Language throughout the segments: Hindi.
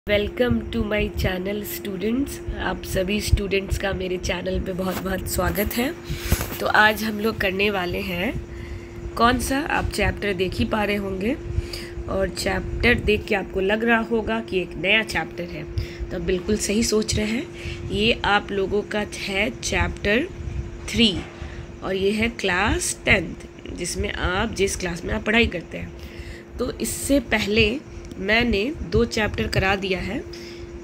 Welcome to my channel students. आप सभी स्टूडेंट्स का मेरे चैनल पे बहुत बहुत स्वागत है। तो आज हम लोग करने वाले हैं कौन सा, आप चैप्टर देख ही पा रहे होंगे और चैप्टर देख के आपको लग रहा होगा कि एक नया चैप्टर है। तो आप बिल्कुल सही सोच रहे हैं। ये आप लोगों का है चैप्टर 3 और ये है क्लास 10th, जिसमें आप जिस क्लास में आप पढ़ाई करते हैं। तो इससे पहले मैंने 2 चैप्टर करा दिया है।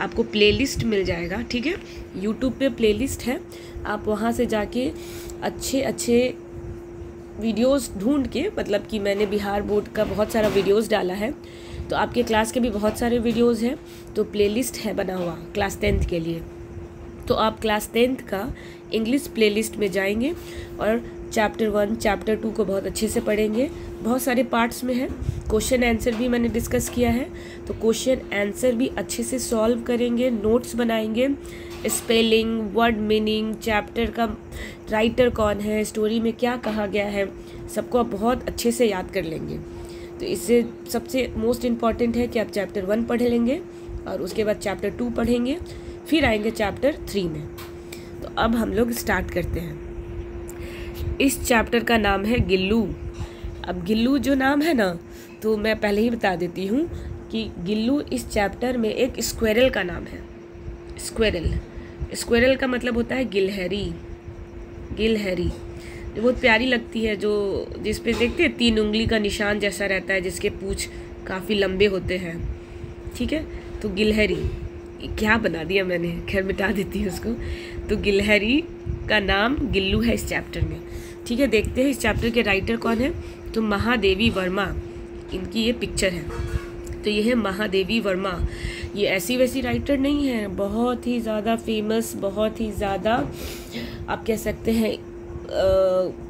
आपको प्लेलिस्ट मिल जाएगा, ठीक है। यूट्यूब पे प्लेलिस्ट है, आप वहाँ से जाके अच्छे अच्छे वीडियोस ढूंढ के, मतलब कि मैंने बिहार बोर्ड का बहुत सारा वीडियोस डाला है, तो आपके क्लास के भी बहुत सारे वीडियोस हैं। तो प्लेलिस्ट है बना हुआ क्लास 10th के लिए। तो आप क्लास 10th का इंग्लिश प्लेलिस्ट में जाएंगे और चैप्टर 1 चैप्टर 2 को बहुत अच्छे से पढ़ेंगे। बहुत सारे पार्ट्स में है, क्वेश्चन आंसर भी मैंने डिस्कस किया है, तो क्वेश्चन आंसर भी अच्छे से सॉल्व करेंगे, नोट्स बनाएंगे, स्पेलिंग, वर्ड मीनिंग, चैप्टर का राइटर कौन है, स्टोरी में क्या कहा गया है, सबको आप बहुत अच्छे से याद कर लेंगे। तो इससे सबसे मोस्ट इम्पॉर्टेंट है कि आप चैप्टर 1 पढ़ लेंगे और उसके बाद चैप्टर 2 पढ़ेंगे, फिर आएंगे चैप्टर 3 में। तो अब हम लोग स्टार्ट करते हैं। इस चैप्टर का नाम है गिल्लू। अब गिल्लू जो नाम है ना, तो मैं पहले ही बता देती हूँ कि गिल्लू इस चैप्टर में एक स्क्वेरल का नाम है। स्क्वेरल का मतलब होता है गिलहरी। जो बहुत प्यारी लगती है, जो जिस पे देखते हैं 3 उंगली का निशान जैसा रहता है, जिसके पूंछ काफ़ी लंबे होते हैं, ठीक है। तो गिलहरी क्या बना दिया मैंने, खैर मिटा देती हूँ उसको। तो गिलहरी का नाम गिल्लू है इस चैप्टर में, ठीक है। देखते हैं इस चैप्टर के राइटर कौन है। तो महादेवी वर्मा, इनकी ये पिक्चर है। तो ये है महादेवी वर्मा। ये ऐसी वैसी राइटर नहीं है, बहुत ही ज़्यादा फेमस, बहुत ही ज़्यादा आप कह सकते हैं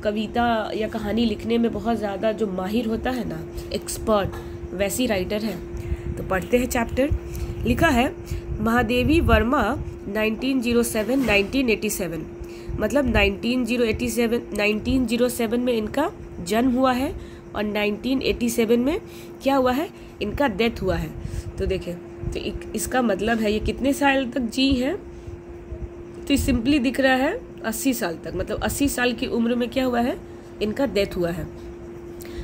कविता या कहानी लिखने में बहुत ज़्यादा जो माहिर होता है ना, एक्सपर्ट, वैसी राइटर है। तो पढ़ते हैं चैप्टर। लिखा है महादेवी वर्मा 1907 मतलब 1907 में इनका जन्म हुआ है और 1987 में क्या हुआ है, इनका डेथ हुआ है। तो देखें, तो इसका मतलब है ये कितने साल तक जी हैं। तो सिंपली दिख रहा है 80 साल तक, मतलब 80 साल की उम्र में क्या हुआ है, इनका डेथ हुआ है।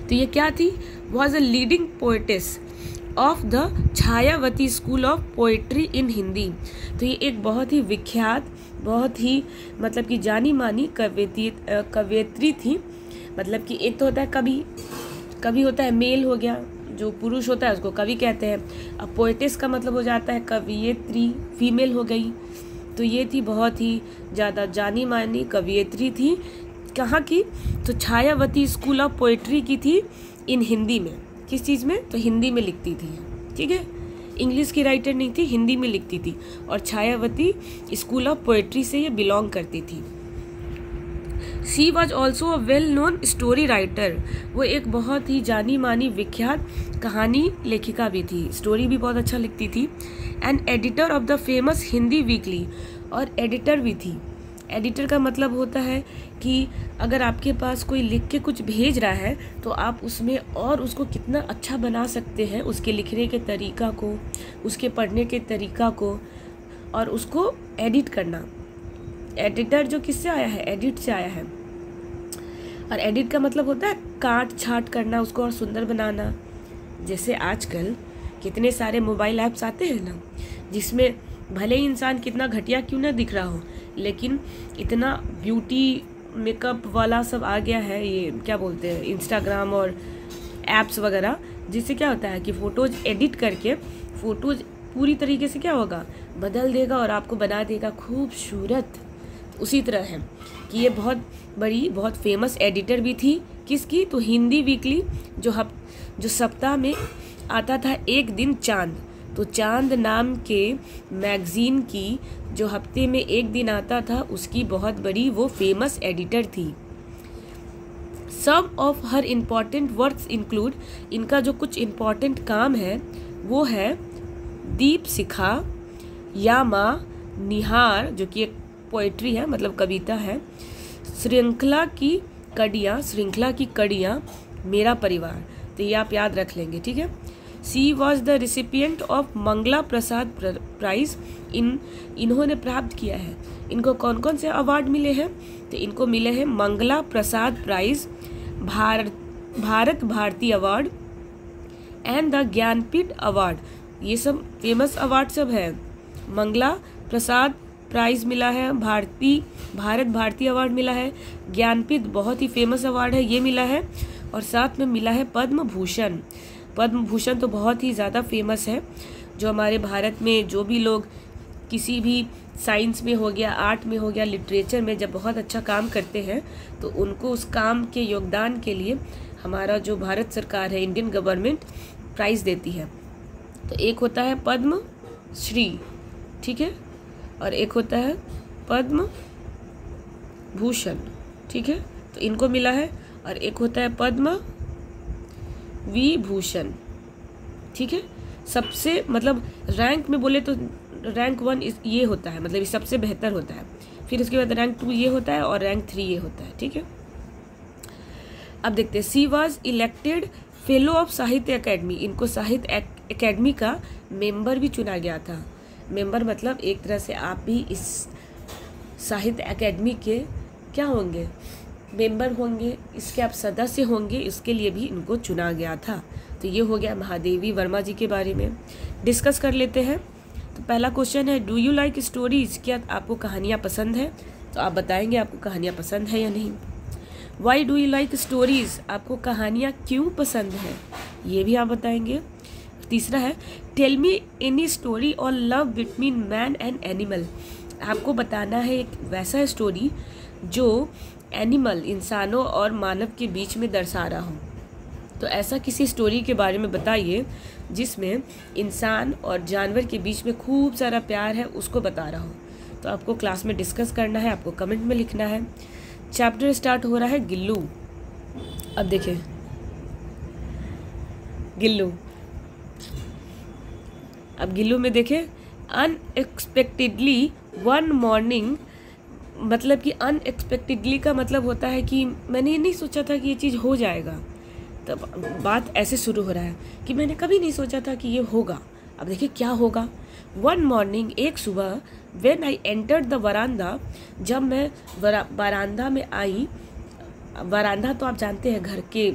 तो ये क्या थी, was a leading poetess of the Chhayavadi school of poetry in Hindi. तो ये एक बहुत ही विख्यात, बहुत ही मतलब कि जानी मानी कवयित्री थी। मतलब कि एक तो होता है कवि होता है मेल हो गया, जो पुरुष होता है उसको कवि कहते हैं। अब पोएटिस का मतलब हो जाता है कवयित्री, फीमेल हो गई। तो ये थी बहुत ही ज़्यादा जानी मानी कवयित्री थी। कहाँ की, तो छायावती स्कूल ऑफ पोएट्री की थी इन हिंदी में। किस चीज़ में, तो हिंदी में लिखती थी, ठीक है। इंग्लिश की राइटर नहीं थी, हिंदी में लिखती थी। और छायावती स्कूल ऑफ पोएट्री से ये बिलोंग करती थी। She was also a well known story writer. वो एक बहुत ही जानी मानी विख्यात कहानी लेखिका भी थी, स्टोरी भी बहुत अच्छा लिखती थी। And editor of the famous Hindi weekly, और एडिटर भी थी। एडिटर का मतलब होता है कि अगर आपके पास कोई लिख के कुछ भेज रहा है तो आप उसमें और उसको कितना अच्छा बना सकते हैं, उसके लिखने के तरीका को, उसके पढ़ने के तरीका को, और उसको एडिट करना। एडिटर जो किससे आया है, एडिट से आया है। और एडिट का मतलब होता है काट छाट करना, उसको और सुंदर बनाना। जैसे आजकल कितने सारे मोबाइल ऐप्स आते हैं ना, जिसमें भले ही इंसान कितना घटिया क्यों ना दिख रहा हो, लेकिन इतना ब्यूटी मेकअप वाला सब आ गया है, ये क्या बोलते हैं, इंस्टाग्राम और एप्स वगैरह, जिससे क्या होता है कि फ़ोटोज़ एडिट करके फ़ोटोज़ पूरी तरीके से क्या होगा, बदल देगा और आपको बना देगा खूबसूरत। उसी तरह है कि ये बहुत बड़ी, बहुत फेमस एडिटर भी थी। किसकी, तो हिंदी वीकली, जो सप्ताह में आता था एक दिन चांद। तो चांद नाम के मैगजीन की जो हफ्ते में एक दिन आता था, उसकी बहुत बड़ी वो फेमस एडिटर थी। Some of her important works include, इनका जो कुछ इम्पॉर्टेंट काम है वो है दीप शिखा, यामा निहार, जो कि एक पोएट्री है, मतलब कविता है, श्रृंखला की कड़ियाँ, मेरा परिवार। तो ये आप याद रख लेंगे, ठीक है। She was the recipient of Mangla Prasad prize. इन्होंने प्राप्त किया है, इनको कौन कौन से अवार्ड मिले हैं? तो इनको मिले हैं Mangla Prasad prize, Bharat Bharati award and the Jnanpith award. ये सब फेमस अवार्ड सब है। मंगला प्रसाद प्राइज मिला है, भारत भारती अवार्ड मिला है, ज्ञानपीठ बहुत ही फेमस अवार्ड है ये मिला है, और साथ में मिला है पद्म भूषण। पद्म भूषण तो बहुत ही ज़्यादा फेमस है, जो हमारे भारत में जो भी लोग किसी भी साइंस में हो गया, आर्ट में हो गया, लिटरेचर में जब बहुत अच्छा काम करते हैं तो उनको उस काम के योगदान के लिए हमारा जो भारत सरकार है, इंडियन गवर्नमेंट प्राइज़ देती है। तो एक होता है पद्म श्री, ठीक है, और एक होता है पद्म भूषण, ठीक है, तो इनको मिला है, और एक होता है पद्म विभूषण, ठीक है। सबसे मतलब रैंक में बोले तो रैंक 1 ये होता है, मतलब ये सबसे बेहतर होता है, फिर उसके बाद रैंक 2 ये होता है और रैंक 3 ये होता है, ठीक है। अब देखते हैं, सी वॉज इलेक्टेड फेलो ऑफ साहित्य अकेडमी। इनको साहित्य अकेडमी का मेंबर भी चुना गया था। मेंबर मतलब एक तरह से आप भी इस साहित्य अकेडमी के क्या होंगे, मेंबर होंगे, इसके आप सदस्य होंगे, इसके लिए भी इनको चुना गया था। तो ये हो गया महादेवी वर्मा जी के बारे में। डिस्कस कर लेते हैं। तो पहला क्वेश्चन है, डू यू लाइक स्टोरीज? क्या आपको कहानियाँ पसंद है? तो आप बताएंगे आपको कहानियाँ पसंद है या नहीं। Why do you like stories? आपको कहानियाँ क्यों पसंद है, ये भी आप बताएंगे। तीसरा है, टेल मी एनी स्टोरी और love between man and animal. आपको बताना है एक वैसा स्टोरी जो एनिमल, इंसानों और मानव के बीच में दर्शा रहा हो। तो ऐसा किसी स्टोरी के बारे में बताइए जिसमें इंसान और जानवर के बीच में खूब सारा प्यार है, उसको बता रहा हो। तो आपको क्लास में डिस्कस करना है, आपको कमेंट में लिखना है। चैप्टर स्टार्ट हो रहा है गिल्लू। अब देखिए गिल्लू, अब गिल्लू में देखें, अनएक्सपेक्टेडली वन मॉर्निंग, मतलब कि अनएक्सपेक्टेडली का मतलब होता है कि मैंने ये नहीं सोचा था कि ये चीज़ हो जाएगा। तब बात ऐसे शुरू हो रहा है कि मैंने कभी नहीं सोचा था कि ये होगा। अब देखिए क्या होगा। वन मॉर्निंग, एक सुबह, व्हेन आई एंटर्ड द वरांदा, जब मैं वरांदा में आई। वरांदा तो आप जानते हैं, घर के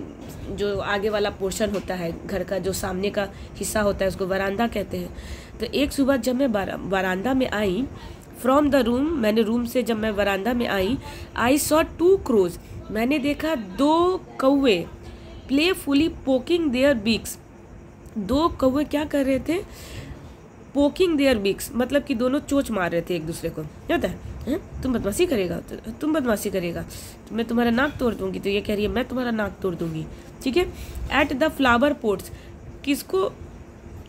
जो आगे वाला पोर्शन होता है, घर का जो सामने का हिस्सा होता है, उसको वरांदा कहते हैं। तो एक सुबह जब मैं वरांदा में आई, फ्रॉम द रूम, मैंने रूम से जब मैं वरांदा में आई, आई सॉ 2 क्रोज, मैंने देखा 2 कौवे, प्लेफुली पोकिंग देयर बीक्स। 2 कौवे क्या कर रहे थे? पोकिंग देयर बीक्स, मतलब कि दोनों चोंच मार रहे थे एक दूसरे को। क्या होता है, तुम बदमाशी करेगा तो तुम बदमाशी करेगा तो मैं तुम्हारा नाक तोड़ दूंगी, तो ये कह रही है मैं तुम्हारा नाक तोड़ दूंगी, ठीक है। एट द फ्लावर पोट्स, किसको?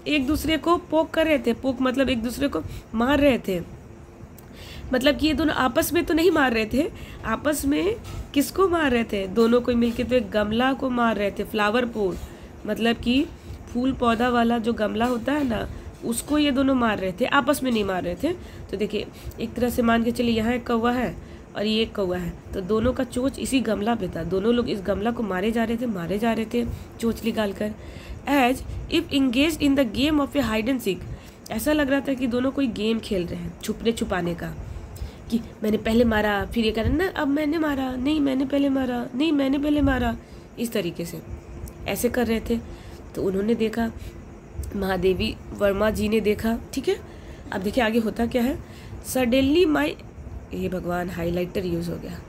एक दूसरे को पोक कर रहे थे। पोक मतलब एक दूसरे को मार रहे थे, मतलब कि ये दोनों आपस में तो नहीं मार रहे थे, आपस में किसको मार रहे थे? दोनों को मिलके तो एक गमला को मार रहे थे। फ्लावर पोट मतलब कि फूल पौधा वाला जो गमला होता है ना, उसको ये दोनों मार रहे थे, आपस में नहीं मार रहे थे। तो देखिए एक तरह से मान के चलिए, यहाँ एक कौवा है और ये एक कौवा है, तो दोनों का चोंच इसी गमला पे था। दोनों लोग इस गमला को मारे जा रहे थे चोंच निकाल कर। As if engage in the game of a hide and seek, ऐसा लग रहा था कि दोनों कोई गेम खेल रहे हैं छुपने छुपाने का, कि मैंने पहले मारा, फिर ये कह रहे ना अब मैंने मारा, नहीं मैंने पहले मारा, नहीं मैंने पहले मारा, इस तरीके से ऐसे कर रहे थे। तो उन्होंने देखा, महादेवी वर्मा जी ने देखा, ठीक है। अब देखिए आगे होता क्या है। सडनली माई, ये भगवान हाइलाइटर यूज हो गया।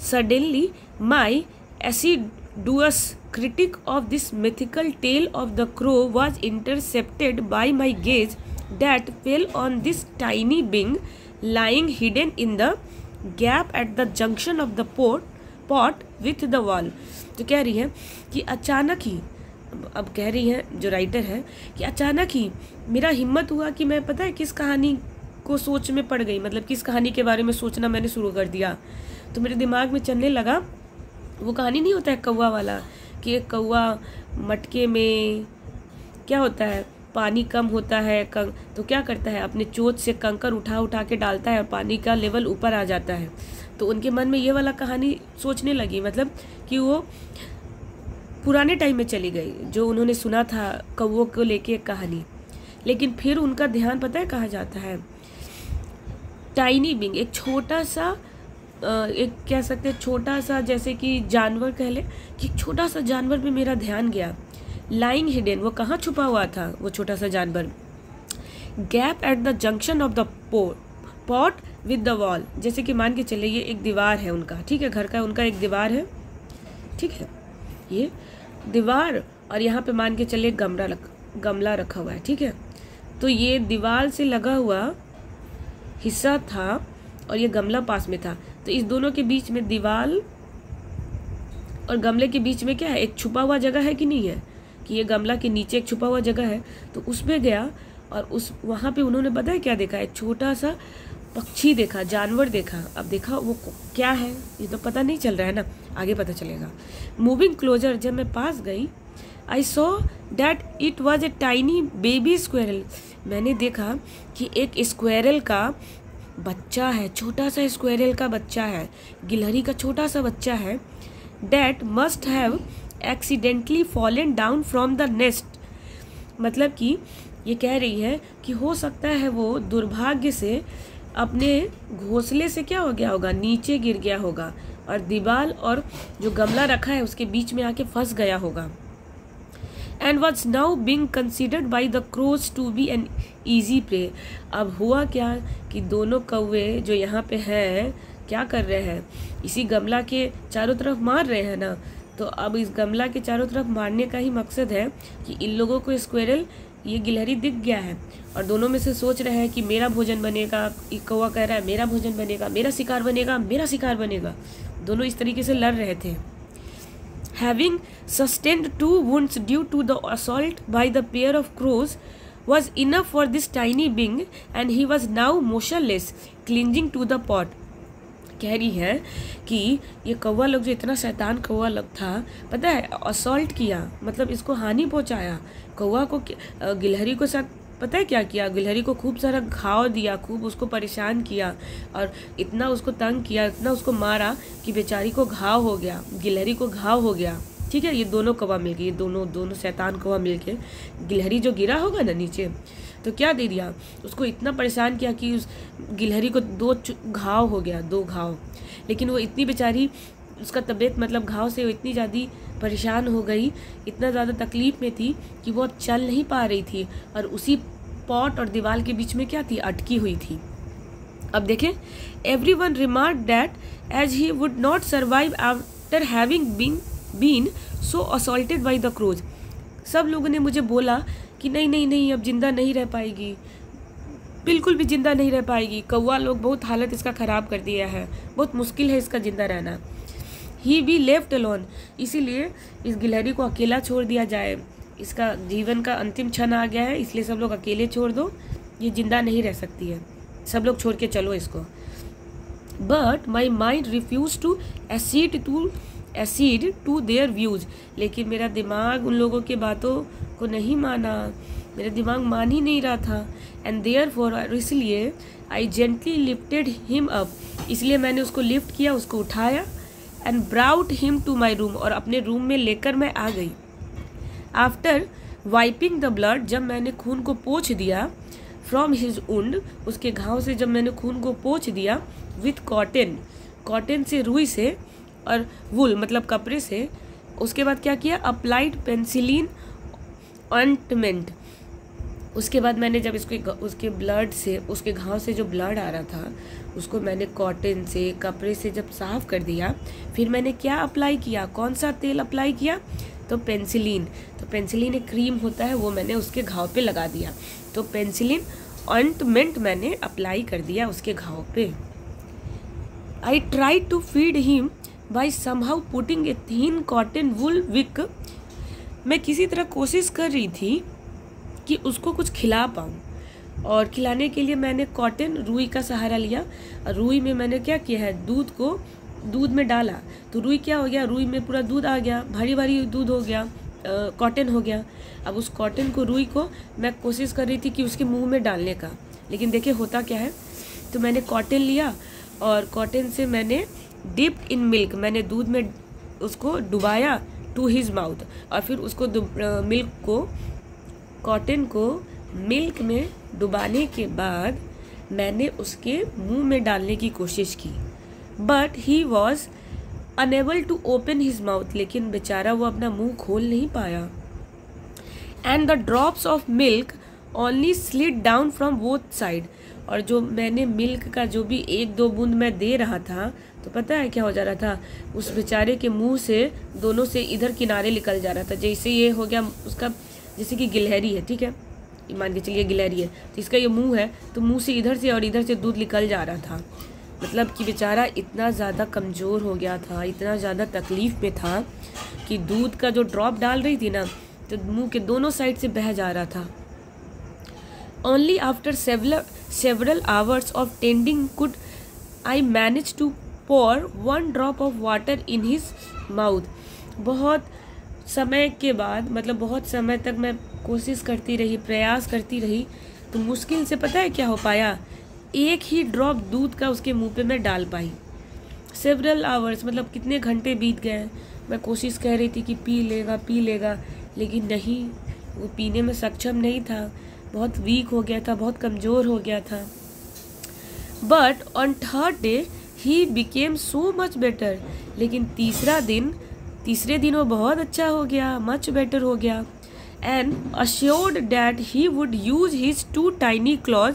Suddenly my assiduous critic of this mythical tale of the crow was intercepted by my gaze that fell on this tiny being lying hidden in the gap at the junction of the pot with the wall। तो कह रही है कि अचानक ही, अब कह रही है जो राइटर है कि अचानक ही मेरा हिम्मत हुआ कि मैं, पता है किस कहानी को सोच में पड़ गई, मतलब किस कहानी के बारे में सोचना मैंने शुरू कर दिया। तो मेरे दिमाग में चलने लगा, वो कहानी नहीं होता है कौवा वाला, कि एक कौवा मटके में क्या होता है, पानी कम होता है, तो क्या करता है, अपने चोंच से कंकर उठा उठा के डालता है और पानी का लेवल ऊपर आ जाता है। तो उनके मन में ये वाला कहानी सोचने लगी, मतलब कि वो पुराने टाइम में चली गई, जो उन्होंने सुना था कौवों को लेके एक कहानी। लेकिन फिर उनका ध्यान पता है कहाँ जाता है, टाइनी बिंग, एक छोटा सा एक कह सकते हैं छोटा सा, जैसे कि जानवर कह ले कि छोटा सा जानवर पे मेरा ध्यान गया। लाइंग हिडन, वो कहाँ छुपा हुआ था वो छोटा सा जानवर। Gap at the junction of the pot with the wall, जैसे कि मान के चले ये एक दीवार है उनका, ठीक है, घर का उनका एक दीवार है, ठीक है, ये दीवार, और यहाँ पे मान के चले गमला रखा हुआ है, ठीक है। तो ये दीवार से लगा हुआ हिस्सा था और ये गमला पास में था, तो इस दोनों के बीच में, दीवार और गमले के बीच में क्या है, एक छुपा हुआ जगह है कि नहीं है, कि ये गमला के नीचे एक छुपा हुआ जगह है। तो उसमें गया और उस वहाँ पे उन्होंने पता है क्या देखा, एक छोटा सा पक्षी देखा, जानवर देखा। अब देखा वो क्या है ये तो पता नहीं चल रहा है ना, आगे पता चलेगा। मूविंग क्लोजर, जब मैं पास गई, I saw that it was a tiny baby squirrel, मैंने देखा कि एक स्क्वेरल का बच्चा है, छोटा सा स्क्वेरल का बच्चा है, गिलहरी का छोटा सा बच्चा है। That must have accidentally fallen down from the nest, मतलब कि ये कह रही है कि हो सकता है वो दुर्भाग्य से अपने घोंसले से क्या हो गया होगा, नीचे गिर गया होगा और दीवार और जो गमला रखा है उसके बीच में आके फंस गया होगा। And was now being considered by the crows to be an easy prey. अब हुआ क्या कि दोनों कौवे जो यहाँ पे हैं क्या कर रहे हैं, इसी गमला के चारों तरफ मार रहे हैं ना। तो अब इस गमला के चारों तरफ मारने का ही मकसद है कि इन लोगों को स्क्वेरल, ये गिलहरी दिख गया है और दोनों में से सोच रहे हैं कि मेरा भोजन बनेगा, एक कौवा कह रहा है मेरा भोजन बनेगा, मेरा शिकार बनेगा, मेरा शिकार बनेगा। दोनों इस तरीके से लड़ रहे थे। Having sustained 2 wounds due to the assault by the pair of crows was enough for this tiny being and he was now motionless, clinging to the pot. कह रही है कि ये कौवा लोग जो इतना शैतान कौवा लोग था, पता है, असॉल्ट किया, मतलब इसको हानि पहुंचाया कौवा को, गिलहरी को साथ पता है क्या किया, गिलहरी को खूब सारा घाव दिया, खूब उसको परेशान किया और इतना उसको तंग किया, इतना उसको मारा कि बेचारी को घाव हो गया, गिलहरी को घाव हो गया, ठीक है। ये दोनों कौवा मिलके, ये दोनों शैतान कौवा मिलके गिलहरी जो गिरा होगा ना नीचे, तो क्या दे दिया उसको, इतना परेशान किया कि उस गिलहरी को 2 घाव हो गया, 2 घाव। लेकिन वो इतनी बेचारी, उसका तबीयत मतलब घाव से वो इतनी ज़्यादा परेशान हो गई, इतना ज़्यादा तकलीफ में थी कि वो चल नहीं पा रही थी और उसी पॉट और दीवार के बीच में क्या थी, अटकी हुई थी। अब देखें, everyone remarked that as he would not survive after having been so assaulted by the crows. सब लोगों ने मुझे बोला कि नहीं अब जिंदा नहीं रह पाएगी, बिल्कुल भी जिंदा नहीं रह पाएगी, कौवा लोग बहुत हालत इसका ख़राब कर दिया है, बहुत मुश्किल है इसका जिंदा रहना। ही बी लेफ्ट अलोन, इसीलिए इस गिलहरी को अकेला छोड़ दिया जाए, इसका जीवन का अंतिम क्षण आ गया है, इसलिए सब लोग अकेले छोड़ दो, ये जिंदा नहीं रह सकती है, सब लोग छोड़ के चलो इसको। But my mind refuse to accede to their views, लेकिन मेरा दिमाग उन लोगों के बातों को नहीं माना, मेरा दिमाग मान ही नहीं रहा था। एंड देयर फॉर, इसलिए I gently lifted him up, इसलिए मैंने उसको लिफ्ट किया, उसको उठाया। And brought him to my room, और अपने रूम में लेकर मैं आ गई। आफ्टर वाइपिंग द ब्लड, जब मैंने खून को पोंछ दिया, फ्रॉम हिज वुंड, उसके घाव से जब मैंने खून को पोंछ दिया, विथ कॉटन से, रुई से, और वुल मतलब कपड़े से, उसके बाद क्या किया, अप्लाइड पेंसिलिन ऑइंटमेंट। उसके बाद मैंने जब उसके ब्लड से, उसके घाव से जो ब्लड आ रहा था, उसको मैंने कॉटन से, कपड़े से जब साफ कर दिया, फिर मैंने क्या अप्लाई किया, कौन सा तेल अप्लाई किया, तो पेंसिलिन। तो पेंसिलिन एक क्रीम होता है, वो मैंने उसके घाव पे लगा दिया। तो पेंसिलिन ऑइंटमेंट मैंने अप्लाई कर दिया उसके घाव पे। I tried to feed him by somehow putting a thin cotton wool wick, मैं किसी तरह कोशिश कर रही थी कि उसको कुछ खिला पाऊँ, और खिलाने के लिए मैंने कॉटन रुई का सहारा लिया। रुई में मैंने क्या किया है, दूध में डाला, तो रुई क्या हो गया, रुई में पूरा दूध आ गया, भारी भारी दूध हो गया, कॉटन हो गया। अब उस कॉटन को, रुई को मैं कोशिश कर रही थी कि उसके मुंह में डालने का, लेकिन देखिए होता क्या है, तो मैंने कॉटन लिया और कॉटन से मैंने डिप्ड इन मिल्क, मैंने दूध में उसको डुबाया, टू हिज माउथ, और फिर उसको मिल्क को, कॉटन को मिल्क में डुबाने के बाद मैंने उसके मुंह में डालने की कोशिश की, but he was unable to open his mouth, लेकिन बेचारा वो अपना मुंह खोल नहीं पाया। And the drops of milk only slid down from both side, और जो मैंने मिल्क का जो भी 1-2 बूंद मैं दे रहा था, तो पता है क्या हो जा रहा था, उस बेचारे के मुंह से दोनों से इधर किनारे निकल जा रहा था। जैसे ये हो गया उसका, जैसे कि गिलहरी है, ठीक है, मान के चलिए गिलहरी है, तो इसका ये मुंह है, तो मुंह से इधर से और इधर से दूध निकल जा रहा था। मतलब कि बेचारा इतना ज़्यादा कमज़ोर हो गया था, इतना ज़्यादा तकलीफ़ में था कि दूध का जो ड्रॉप डाल रही थी ना, तो मुंह के दोनों साइड से बह जा रहा था। Only after several hours of tending could I manage to pour 1 drop of water in his mouth। बहुत समय के बाद, मतलब बहुत समय तक मैं कोशिश करती रही, प्रयास करती रही, तो मुश्किल से पता है क्या हो पाया, 1 ही ड्रॉप दूध का उसके मुंह पे मैं डाल पाई। सेवरल आवर्स मतलब कितने घंटे बीत गए, मैं कोशिश कर रही थी कि पी लेगा, लेकिन नहीं, वो पीने में सक्षम नहीं था, बहुत वीक हो गया था, बहुत कमज़ोर हो गया था। But on third day he became so much better, लेकिन तीसरे दिन वो बहुत अच्छा हो गया, मच बेटर हो गया। And assured that he would use his 2 tiny clause,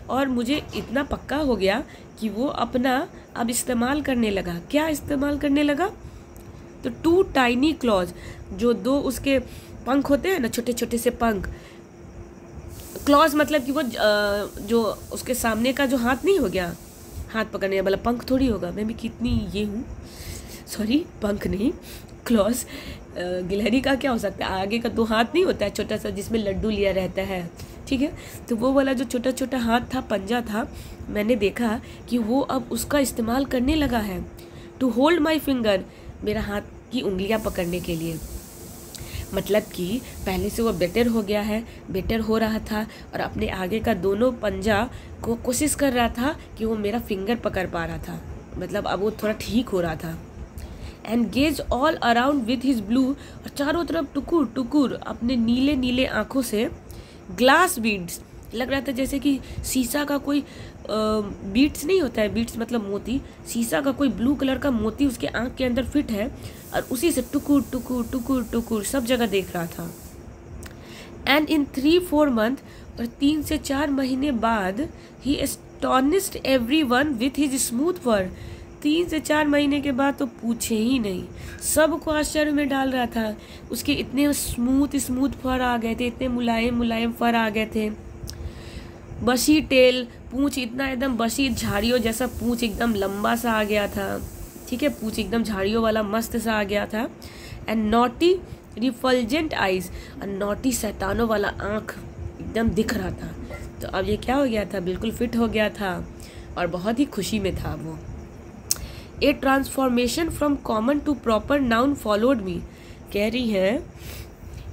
और मुझे इतना पक्का हो गया कि वो अपना अब इस्तेमाल करने लगा। क्या इस्तेमाल करने लगा? तो 2 टाइनी क्लॉज, जो 2 उसके पंख होते हैं ना, छोटे छोटे से पंख। क्लॉज मतलब कि वो जो उसके सामने का जो हाथ नहीं हो गया, हाथ पकड़ने वाला, पंख थोड़ी होगा, मैं भी कितनी ये हूँ, सॉरी, पंख नहीं, क्लॉज। गिलहरी का क्या हो सकता है, आगे का 2 हाथ नहीं होता है छोटा सा, जिसमें लड्डू लिया रहता है, ठीक है, तो वो वाला जो छोटा छोटा हाथ था, पंजा था, मैंने देखा कि वो अब उसका इस्तेमाल करने लगा है, टू होल्ड माई फिंगर, मेरा हाथ की उंगलियां पकड़ने के लिए। मतलब कि पहले से वो बेटर हो गया है, बेटर हो रहा था, और अपने आगे का दोनों पंजा को कोशिश कर रहा था कि वो मेरा फिंगर पकड़ पा रहा था, मतलब अब वो थोड़ा ठीक हो रहा था। And gaze all around with his blue, और चारों तरफ टुकुर टुकुर अपने नीले नीले आँखों से, ग्लास बीड्स, लग रहा था जैसे कि शीशा का कोई बीट्स नहीं होता है, बीट्स मतलब मोती, शीशा का कोई ब्लू कलर का मोती उसके आँख के अंदर फिट है, और उसी से टुकुर टुकुर टुकुर टुकुर सब जगह देख रहा था। एंड इन 3-4 मंथ, और 3 से 4 महीने बाद, he astonished everyone with his smooth fur. 3 से 4 महीने के बाद तो पूछे ही नहीं, सबको आश्चर्य में डाल रहा था। उसके इतने स्मूथ फर आ गए थे, इतने मुलायम मुलायम फर आ गए थे। बशी टेल, पूंछ इतना एकदम बशी झाड़ियों जैसा पूंछ एकदम लंबा सा आ गया था, ठीक है, पूंछ एकदम झाड़ियों वाला मस्त सा आ गया था। एंड नॉटी रिफल्जेंट आइज, और नॉटी शैतानों वाला आँख एकदम दिख रहा था। तो अब ये क्या हो गया था, बिल्कुल फिट हो गया था और बहुत ही खुशी में था वो। A transformation from common to proper noun followed me, कह रही है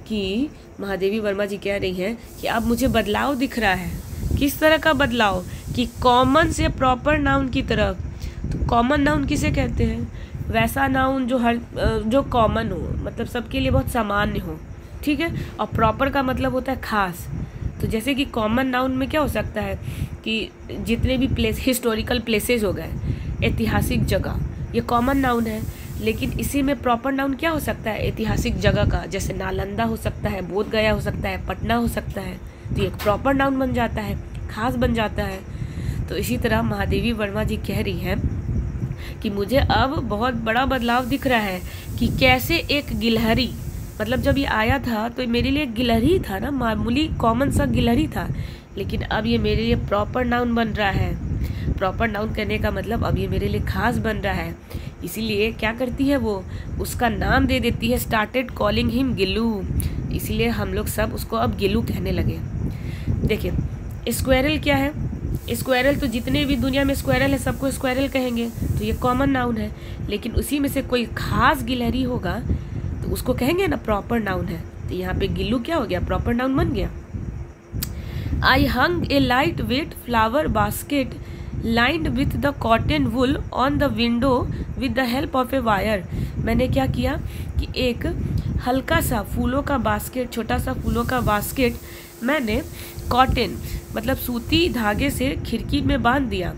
कि महादेवी वर्मा जी कह रही हैं कि अब मुझे बदलाव दिख रहा है। किस तरह का बदलाव? कि कॉमन से प्रॉपर नाउन की तरफ। तो कॉमन नाउन किसे कहते हैं? वैसा नाउन जो कॉमन हो, मतलब सबके लिए बहुत सामान्य हो, ठीक है। और प्रॉपर का मतलब होता है खास। तो जैसे कि कॉमन नाउन में क्या हो सकता है कि जितने भी हिस्टोरिकल प्लेसेस हो गए, ऐतिहासिक जगह, ये कॉमन नाउन है। लेकिन इसी में प्रॉपर नाउन क्या हो सकता है ऐतिहासिक जगह का? जैसे नालंदा हो सकता है, बोध गया हो सकता है, पटना हो सकता है। तो ये प्रॉपर नाउन बन जाता है, खास बन जाता है। तो इसी तरह महादेवी वर्मा जी कह रही हैं कि मुझे अब बहुत बड़ा बदलाव दिख रहा है कि कैसे एक गिलहरी, मतलब जब ये आया था तो मेरे लिए गिलहरी था ना, मामूली कॉमन सा गिलहरी था, लेकिन अब ये मेरे लिए प्रॉपर नाउन बन रहा है। प्रॉपर नाउन कहने का मतलब अब ये मेरे लिए खास बन रहा है। इसीलिए क्या करती है वो, उसका नाम दे देती है, स्टार्टेड कॉलिंग हिम गिल्लू। इसीलिए हम लोग सब उसको अब गिल्लू कहने लगे। देखिए स्क्वेरल क्या है? स्क्वेरल तो जितने भी दुनिया में स्क्वेरल है सबको स्क्वेरल कहेंगे, तो ये कॉमन नाउन है। लेकिन उसी में से कोई खास गिलहरी होगा तो उसको कहेंगे ना प्रॉपर नाउन है। तो यहाँ पे गिल्लू क्या हो गया, प्रॉपर नाउन बन गया। I hung a light weight flower basket lined with the cotton wool on the window with the help of a wire. मैंने क्या किया कि एक हल्का सा फूलों का बास्केट, छोटा सा फूलों का बास्केट मैंने कॉटन मतलब सूती धागे से खिड़की में बांध दिया।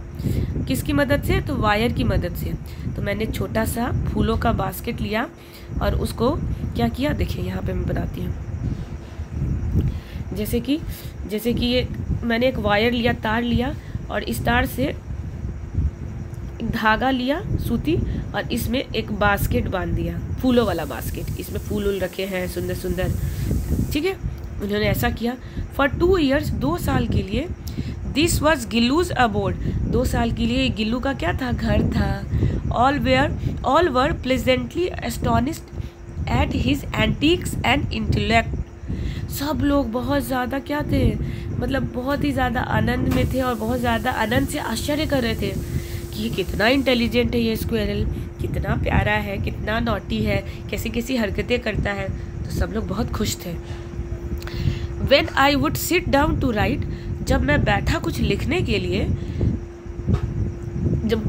किसकी मदद से? तो वायर की मदद से। तो मैंने छोटा सा फूलों का बास्केट लिया और उसको क्या किया, देखिए यहाँ पे मैं बताती हूँ। जैसे कि ये मैंने एक वायर लिया, तार लिया, और इस तार से धागा लिया सूती और इसमें एक बास्केट बांध दिया, फूलों वाला बास्केट। इसमें फूल उल रखे हैं सुंदर सुंदर, ठीक है। उन्होंने ऐसा किया फॉर 2 years, 2 साल के लिए। दिस वॉज गिल्लूज अबोर्ड, 2 साल के लिए गिल्लू का क्या था, घर था। All were pleasantly astonished at his antiques and intellect. सब लोग बहुत ज़्यादा क्या थे, मतलब बहुत ही ज़्यादा आनंद में थे और बहुत ज़्यादा आनंद से आश्चर्य कर रहे थे कि ये कितना इंटेलिजेंट है, ये स्क्वेरल कितना प्यारा है, कितना नॉटी है, कैसी कैसी हरकतें करता है। तो सब लोग बहुत खुश थे। When I would sit down to write, जब मैं बैठा कुछ लिखने के लिए, जब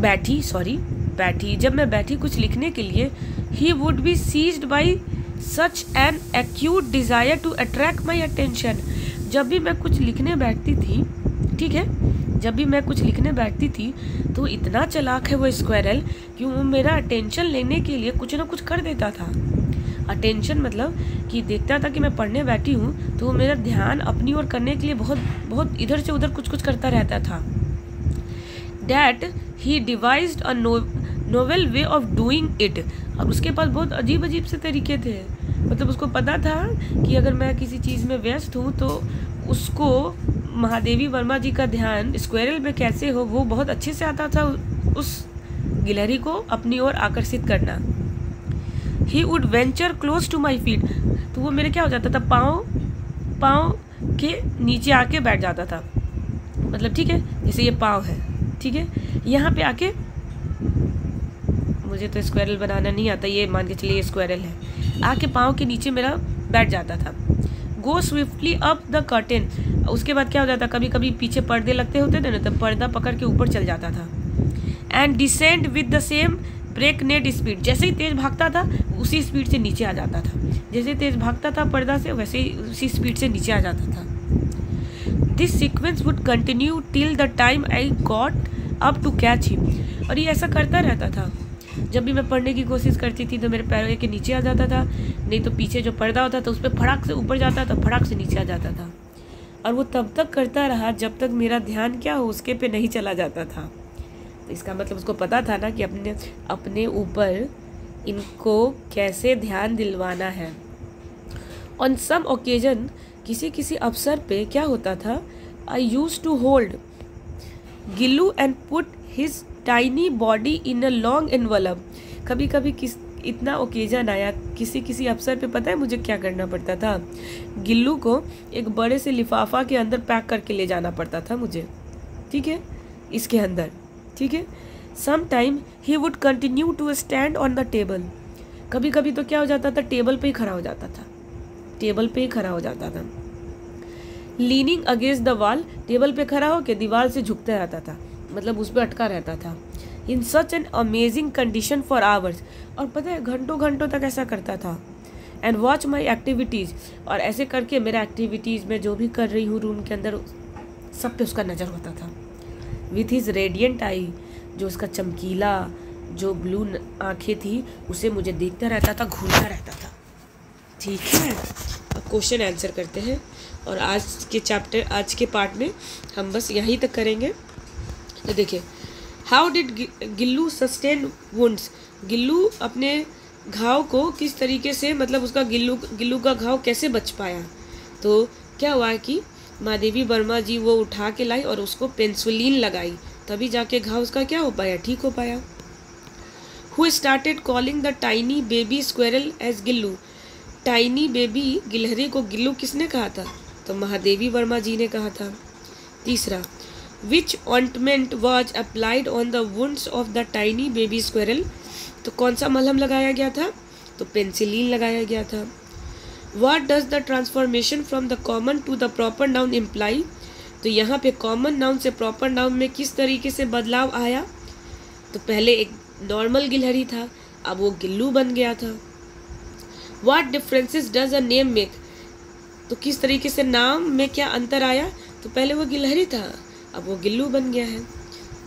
मैं बैठी कुछ लिखने के लिए, he would be seized by such an acute desire to attract my attention। जब भी मैं कुछ लिखने बैठती थी, ठीक है, जब भी मैं कुछ लिखने बैठती थी तो इतना चालाक है वो स्क्वायरल कि वो मेरा अटेंशन लेने के लिए कुछ ना कुछ कर देता था। अटेंशन मतलब कि देखता था कि मैं पढ़ने बैठी हूँ तो वो मेरा ध्यान अपनी ओर करने के लिए बहुत इधर से उधर कुछ करता रहता था। That he devised a novel way of doing it। अब उसके पास बहुत अजीब से तरीके थे। मतलब उसको पता था कि अगर मैं किसी चीज़ में व्यस्त हूँ तो उसको महादेवी वर्मा जी का ध्यान स्क्वायरल में कैसे हो वो बहुत अच्छे से आता था, उस गिलहरी को अपनी ओर आकर्षित करना। He would venture close to my feet। तो वो मेरे क्या हो जाता था, पाँव के नीचे आके बैठ जाता था। मतलब ठीक है, जैसे ये पाँव है, ठीक है, यहाँ पे आके, मुझे तो स्क्वायरल बनाना नहीं आता, ये मान के चलिए ये स्क्वायरल है, आके पाँव के नीचे मेरा बैठ जाता था। गो स्विफ्टली अप द कर्टेन। उसके बाद क्या हो जाता, कभी कभी पीछे पर्दे लगते होते थे ना, तो पर्दा पकड़ के ऊपर चल जाता था। And descend with the same breakneck speed. जैसे ही तेज भागता था उसी स्पीड से नीचे आ जाता था, जैसे तेज भागता था पर्दा से वैसे ही उसी स्पीड से नीचे आ जाता था। This sequence would continue till the time I got up to catch him. और ये ऐसा करता रहता था। जब भी मैं पढ़ने की कोशिश करती थी तो मेरे पैरों के नीचे आ जाता था, नहीं तो पीछे जो पर्दा होता था उस पर फड़ाक से ऊपर जाता था, फड़ाक से नीचे आ जाता था। और वो तब तक करता रहा जब तक मेरा ध्यान क्या हो उसके पे नहीं चला जाता था। तो इसका मतलब उसको पता था ना कि अपने ऊपर इनको कैसे ध्यान दिलवाना है। ऑन सम ओकेजन, किसी अवसर पे क्या होता था, I use to hold Gillu and put his tiny body in a long envelope. कभी कभी इतना ओकेजन आया, किसी अवसर पे पता है मुझे क्या करना पड़ता था, गिल्लू को एक बड़े से लिफाफा के अंदर पैक करके ले जाना पड़ता था मुझे, ठीक है, इसके अंदर, ठीक है। Some time he would continue to stand on the table. कभी कभी तो क्या हो जाता था, टेबल पे ही खड़ा हो जाता था, leaning against the wall. Table पे खड़ा होकर दीवार से झुकता रहता था, मतलब उस पर अटका रहता था। In such an amazing condition for hours. और पता है घंटों तक ऐसा करता था। And watch my activities. और ऐसे करके मेरा एक्टिविटीज़ में जो भी कर रही हूँ रूम के अंदर सब पे उसका नज़र होता था। विथ हिज रेडियंट आई, जो उसका चमकीला जो ब्लू आँखें थी उसे मुझे देखता रहता था, घूरता रहता था। ठीक है, अब क्वेश्चन आंसर करते हैं। और आज के पार्ट में हम बस यहीं तक करेंगे। तो देखिए, how did Gillu sustain wounds. Gillu अपने घाव को किस तरीके से, मतलब उसका गिल्लू का घाव कैसे बच पाया। तो क्या हुआ कि महादेवी वर्मा जी वो उठा के लाई और उसको पेंसिलिन लगाई, तभी जाके घाव उसका क्या हो पाया, ठीक हो पाया। Who started calling the tiny baby squirrel as Gillu. Tiny baby गिलहरी को गिल्लू किसने कहा था, तो महादेवी वर्मा जी ने कहा था। तीसरा, which ointment was applied on the wounds of the tiny baby squirrel. तो कौन सा मलहम लगाया गया था, तो पेंसिलिन लगाया गया था। What does the transformation from the common to the proper noun imply. तो यहाँ पे कॉमन नाउन से प्रॉपर नाउन में किस तरीके से बदलाव आया, तो पहले एक नॉर्मल गिलहरी था, अब वो गिल्लू बन गया था। What differences does a name make, तो किस तरीके से नाम में क्या अंतर आया, तो पहले वो गिलहरी था, अब वो गिल्लू बन गया है।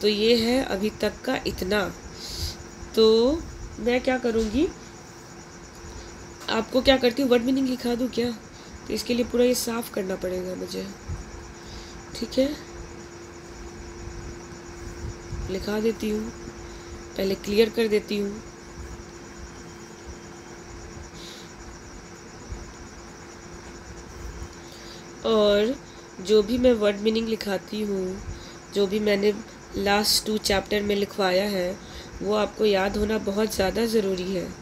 तो ये है अभी तक का इतना। तो मैं क्या करूँगी, आपको क्या करती हूँ, वर्ड मीनिंग लिखा दूँ क्या, तो इसके लिए पूरा ये साफ करना पड़ेगा मुझे, ठीक है, लिखा देती हूँ, पहले क्लियर कर देती हूँ। और जो भी मैं वर्ड मीनिंग लिखाती हूँ, जो भी मैंने लास्ट 2 चैप्टर में लिखवाया है, वो आपको याद होना बहुत ज़्यादा ज़रूरी है।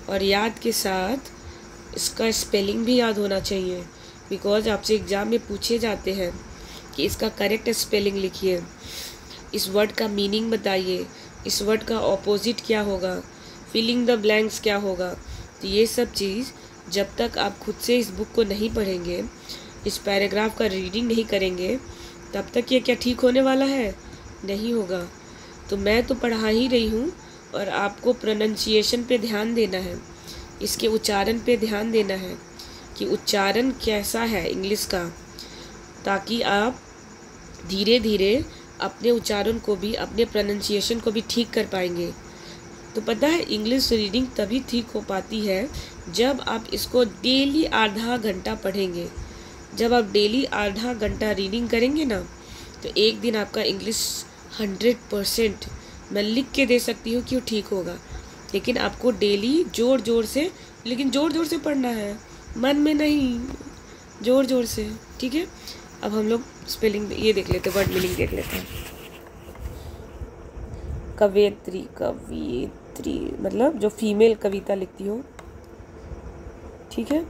और याद के साथ इसका स्पेलिंग भी याद होना चाहिए, बिकॉज आपसे एग्ज़ाम में पूछे जाते हैं कि इसका करेक्ट स्पेलिंग लिखिए, इस वर्ड का मीनिंग बताइए, इस वर्ड का ऑपोजिट क्या होगा, फिलिंग द ब्लैंक्स क्या होगा। तो ये सब चीज़ जब तक आप खुद से इस बुक को नहीं पढ़ेंगे, इस पैराग्राफ का रीडिंग नहीं करेंगे, तब तक ये क्या ठीक होने वाला है, नहीं होगा। तो मैं तो पढ़ा ही रही हूँ, और आपको प्रोनंसिएशन पे ध्यान देना है, इसके उच्चारण पे ध्यान देना है कि उच्चारण कैसा है इंग्लिश का, ताकि आप धीरे धीरे अपने उच्चारण को भी, अपने प्रोनंसिएशन को भी ठीक कर पाएंगे। तो पता है इंग्लिश रीडिंग तभी ठीक हो पाती है जब आप इसको डेली आधा घंटा पढ़ेंगे। जब आप डेली आधा घंटा रीडिंग करेंगे ना, तो एक दिन आपका इंग्लिश 100% मैं लिख के दे सकती हूँ कि वो ठीक होगा। लेकिन आपको डेली ज़ोर ज़ोर से, लेकिन ज़ोर ज़ोर से पढ़ना है, मन में नहीं, ज़ोर ज़ोर से, ठीक है। अब हम लोग स्पेलिंग ये देख लेते हैं, वर्ड मीनिंग देख लेते हैं। कवयित्री, कवियत्री मतलब जो फीमेल कविता लिखती हो, ठीक है।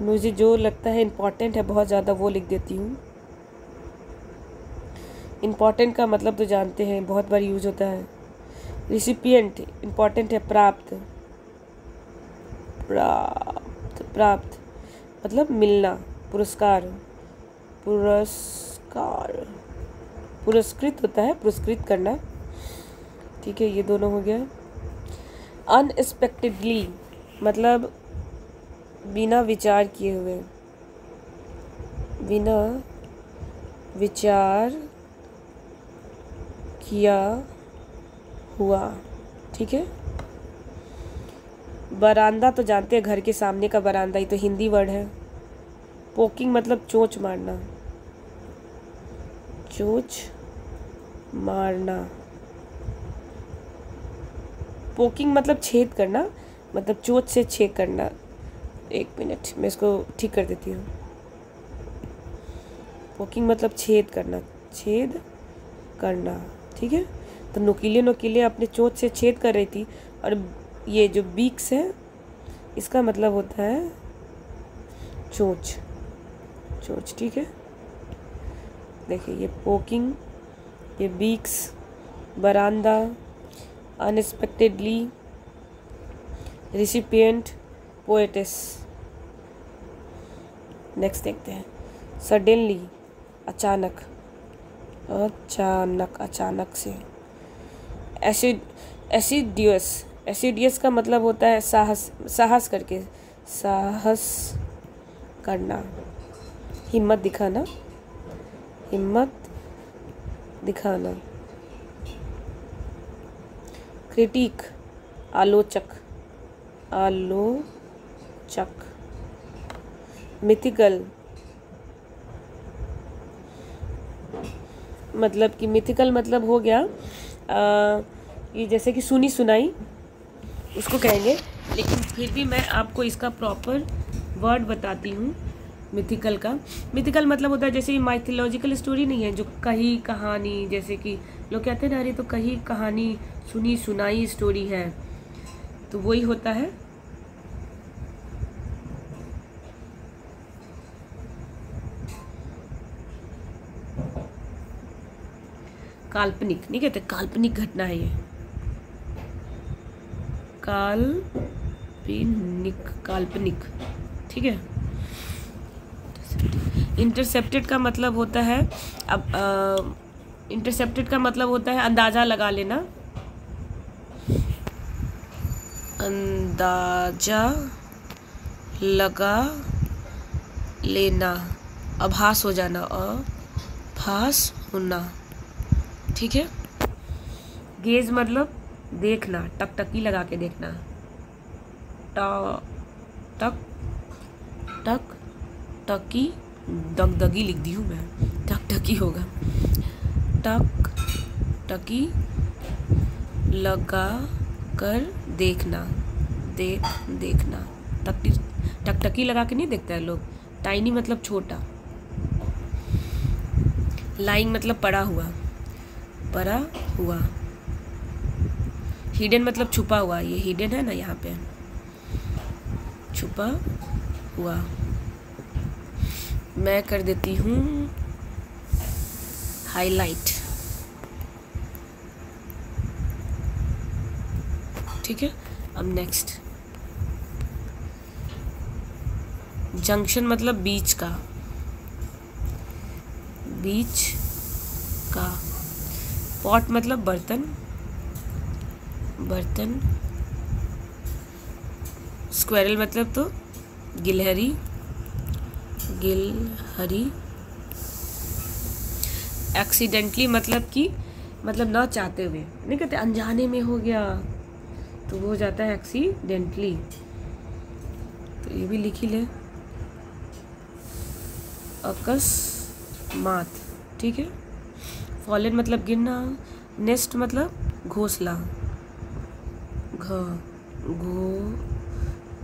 मुझे जो लगता है इम्पॉर्टेंट है बहुत ज़्यादा वो लिख देती हूँ। इम्पॉर्टेंट का मतलब तो जानते हैं, बहुत बार यूज होता है। रिसिपिएंट इम्पॉर्टेंट है, प्राप्त, प्राप्त प्राप्त मतलब मिलना, पुरस्कार, पुरस्कार, पुरस्कृत होता है, पुरस्कृत करना, ठीक है। ये दोनों हो गया। अनएक्सपेक्टेडली मतलब बिना विचार किए हुए, बिना विचार किया हुआ, ठीक है। बरामदा तो जानते हैं, घर के सामने का बरामदा, ही तो हिंदी वर्ड है। पोकिंग मतलब चोंच मारना, चोंच मारना। पोकिंग मतलब छेद करना, मतलब चोंच से छेद करना। एक मिनट मैं इसको ठीक कर देती हूँ। पोकिंग मतलब छेद करना, छेद करना, ठीक है। तो नुकीले नुकीले अपने चोंच से छेद कर रही थी, और ये जो बीक्स है इसका मतलब होता है चोंच, चोंच, ठीक है। देखिए ये पोकिंग, ये बीक्स, बरामदा, अनएक्सपेक्टेडली, रिसिपिएंट, पोएटिस। नेक्स्ट देखते हैं। सडनली अचानक, अचानक, अचानक से। एसिडियस, एसिडियस का मतलब होता है साहस, साहस करके, साहस करना, हिम्मत दिखाना, हिम्मत दिखाना। क्रिटिक आलोचक, आलोचक। मिथिकल मतलब कि मिथिकल मतलब हो गया ये जैसे कि सुनी सुनाई उसको कहेंगे, लेकिन फिर भी मैं आपको इसका प्रॉपर वर्ड बताती हूँ मिथिकल का। मिथिकल मतलब होता है जैसे माइथोलॉजिकल स्टोरी नहीं है, जो कही कहानी, जैसे कि लोग कहते हैं ना अरे तो कही कहानी, सुनी सुनाई स्टोरी है, तो वही होता है। काल्पनिक नहीं कहते, काल्पनिक घटना है ये, काल्पनिक, काल्पनिक, ठीक है। इंटरसेप्टेड का मतलब होता है, अब इंटरसेप्टेड का मतलब होता है अंदाजा लगा लेना, अंदाजा लगा लेना, आभास हो जाना, आभास होना। ठीक है। गेज मतलब देखना, टकटकी लगा के देखना, टक टक टकी, दगदगी लिख दी हूँ मैं, टकटकी होगा, टक टकी लगा कर देखना, देखना। टकटकी लगा के नहीं देखता है लोग। टाइनी मतलब छोटा, लाइंग मतलब पड़ा हुआ। हिडन मतलब छुपा हुआ, ये हिडन है ना यहाँ पे, छुपा हुआ। मैं कर देती हूँ हाईलाइट। ठीक है। अब नेक्स्ट, जंक्शन मतलब बीच का, पॉट मतलब बर्तन, स्क्वेरल मतलब तो गिलहरी, एक्सीडेंटली मतलब कि ना चाहते हुए, नहीं कहते अनजाने में हो गया तो वो हो जाता है एक्सीडेंटली, तो ये भी लिख ही ले, अकस्मात। ठीक है। फॉलन मतलब गिरना, नेस्ट मतलब घोंसला,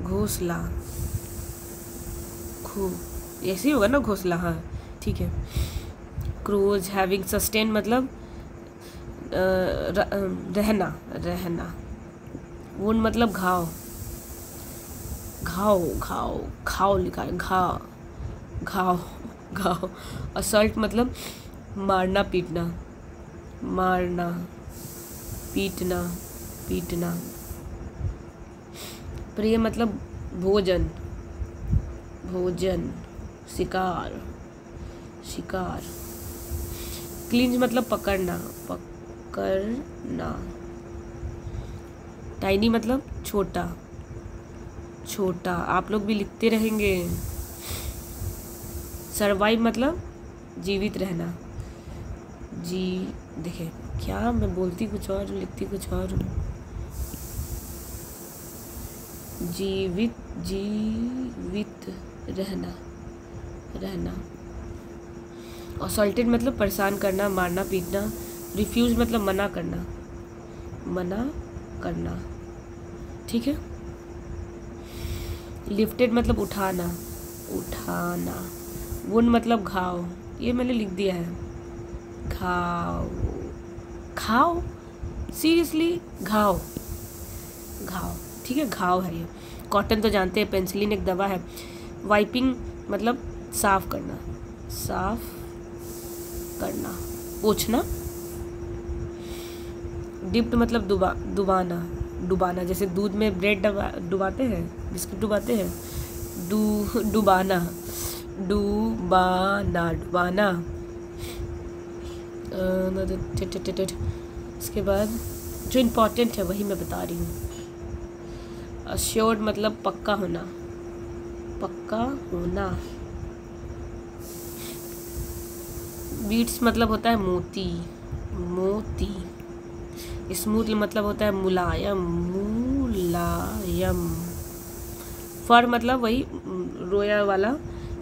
घोंसला, ऐसे ही होगा ना घोंसला, हाँ ठीक है। क्रोज हैविंग सस्टेन मतलब रहना। वुंड मतलब घाव लिखा है, घाव। असल्ट मतलब मारना पीटना। प्रिय मतलब भोजन, शिकार। क्लिंज मतलब पकड़ना। टाइनी मतलब छोटा। आप लोग भी लिखते रहेंगे। सरवाइव मतलब जीवित रहना। देखे क्या मैं बोलती कुछ और लिखती कुछ और। जीवित रहना। असॉल्टेड मतलब परेशान करना, मारना, पीटना। रिफ्यूज मतलब मना करना। ठीक है। लिफ्टेड मतलब उठाना। वुंड मतलब घाव, ये मैंने लिख दिया है, घाव सीरियसली, घाव। ठीक है, घाव है ये। कॉटन तो जानते हैं, पेंसिलिन एक दवा है। वाइपिंग मतलब साफ करना, पोंछना। डिप्ड मतलब डुबाना, जैसे दूध में ब्रेड डुबाते हैं, बिस्किट डुबाते हैं, डुबाना। इसके बाद जो इम्पोर्टेंट है वही मैं बता रही हूँ। अश्योर्ड मतलब पक्का होना। बीट्स मतलब होता है मोती। स्मूथ मतलब होता है मुलायम। फर मतलब वही रोया वाला।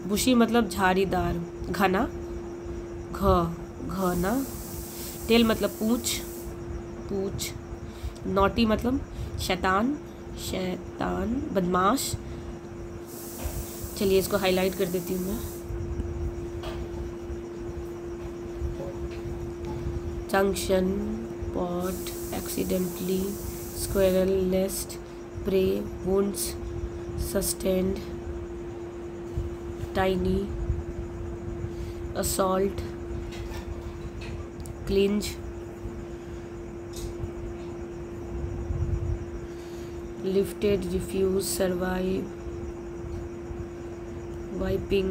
बुशी मतलब झाड़ीदार, घना, घना। टेल मतलब पूछ। नॉटी मतलब शैतान, बदमाश। चलिए इसको हाईलाइट कर देती हूँ मैं। Junction, pot, accidentally, squirrel, nest, prey, wounds, sustained, tiny, assault, cleanse, lifted, refuse, survive, wiping,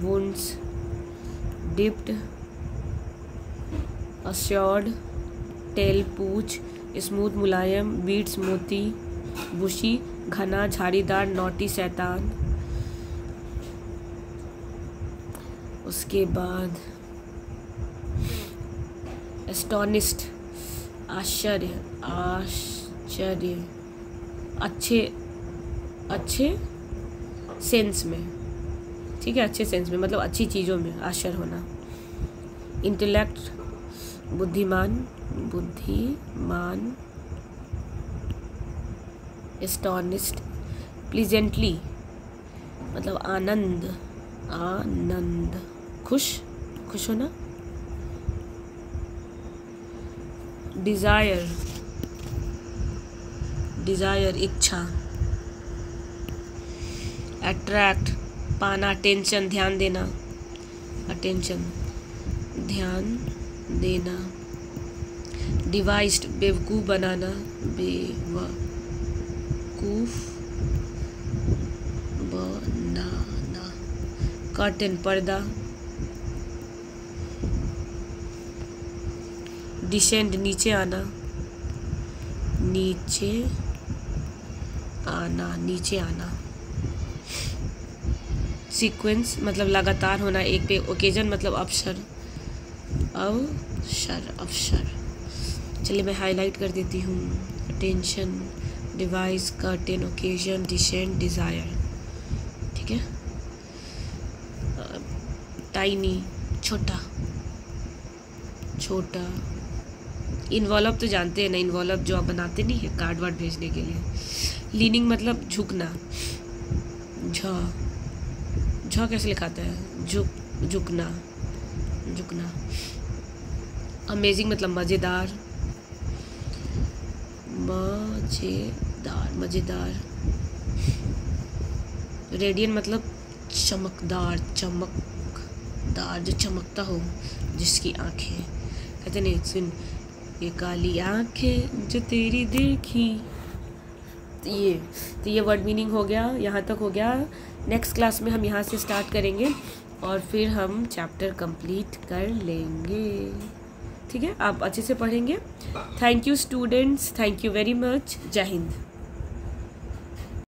wounds, dipped, assured, tail पूछ, स्मूथ मुलायम, बीट्स मोती, बुशी घना, झाड़ीदार, नोटी, शैतान। उसके बाद एस्टोनिस्ट, आश्चर्य, आश्चर्य, अच्छे अच्छे सेंस में, ठीक है, अच्छे सेंस में मतलब अच्छी चीज़ों में आश्चर्य होना। इंटेलेक्ट, बुद्धिमान, बुद्धिमान। एस्टोनिस्ट, प्लीजेंटली मतलब आनंद, आनंद, खुश, खुश होना। डिज़ायर, डिज़ायर, इच्छा। अट्रैक्ट, पाना, अटेंशन, ध्यान देना, अटेंशन, ध्यान देना। डिवाइस्ड, बेवकूफ़ बनाना, बेवकूफ़ बनाना। कर्टन, पर्दा। डिसेंड, नीचे आना, नीचे आना, नीचे आना। सीक्वेंस मतलब लगातार होना एक पे। ओकेजन मतलब अवसर, अवसर, अवसर। चलिए मैं हाईलाइट कर देती हूँ। Attention, device, curtain, occasion, descend, desire, ठीक है। टाइनी, छोटा, छोटा। इन्वॉल्व तो जानते हैं ना, इन्वॉल्व जो आप बनाते नहीं है कार्ड वार्ड भेजने के लिए। लीनिंग मतलब झुकना, झ कैसे लिखाता है, झुकना, झुकना। अमेजिंग मतलब मज़ेदार, मज़ेदार, मज़ेदार। रेडियन मतलब चमकदार, चमकदार, जो चमकता हो, जिसकी आँखें, कहते नहीं, सुन ये काली आँखें जो तेरी देखी। तो ये वर्ड मीनिंग हो गया, यहाँ तक हो गया। नेक्स्ट क्लास में हम यहाँ से स्टार्ट करेंगे और फिर हम चैप्टर कंप्लीट कर लेंगे, ठीक है। आप अच्छे से पढ़ेंगे। Thank you students, thank you very much. जय हिंद।